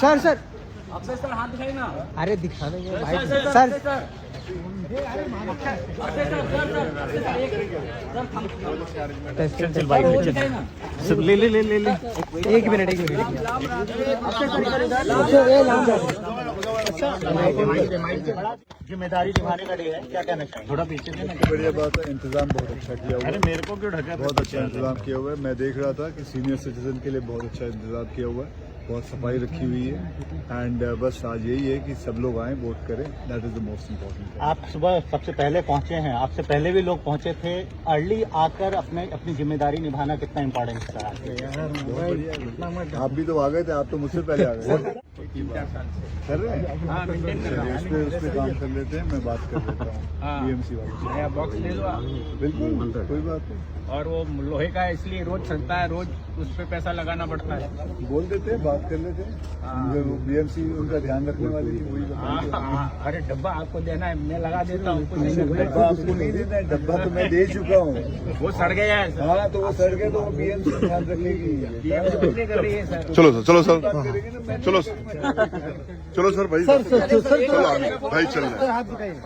Sir sir Akshay sir हाथ दिखाई ना। अरे दिखाने में भाई सर सर चल भाई सब ले ले ले ले ले एक मिनट जिम्मेदारी निभाने का डे है, क्या कहना चाहिए? थोड़ा पीछे देना। बढ़िया बात है, इंतजाम बहुत अच्छा किया हुआ अरे है, मेरे को क्यों ढका? बहुत अच्छा इंतजाम किया हुआ है। मैं देख रहा था कि सीनियर सिटीजन के लिए बहुत अच्छा इंतजाम किया हुआ है, बहुत सफाई रखी हुई है। एंड बस आज यही है कि सब लोग आएँ, वोट करें, that is the most important. आप सुबह सबसे पहले पहुंचे हैं, आपसे पहले भी लोग पहुंचे थे। अर्ली आकर अपनी जिम्मेदारी निभाना कितना इम्पोर्टेंट है? आप भी तो आ गए थे, आप तो मुझसे पहले आ गए कर रहे हैं। उस पे काम कर लेते हैं, मैं बात कर लेता हूँ बीएमसी वाले से। बॉक्स ले लो आप। बिल्कुल कोई बात नहीं, और वो लोहे का है इसलिए रोज चलता है, रोज उस पे पैसा लगाना पड़ता है। बोल देते हैं, बात कर लेते हैं। बीएमसी उनका ध्यान रखने वाली थी, वही बताएंगे। अरे डब्बा आपको देना है, मैं लगा देता हूँ। डब्बा आपको नहीं देना है, डब्बा तो मैं दे चुका हूँ। वो सड़ गया है। हाँ तो वो सर गए तो वो बीएमसी ध्यान रखेगी। कुछ नहीं कर रही है सर। चलो सर, चलो सर, चलो चलो सर भाई, चलो भाई चल रहे हैं।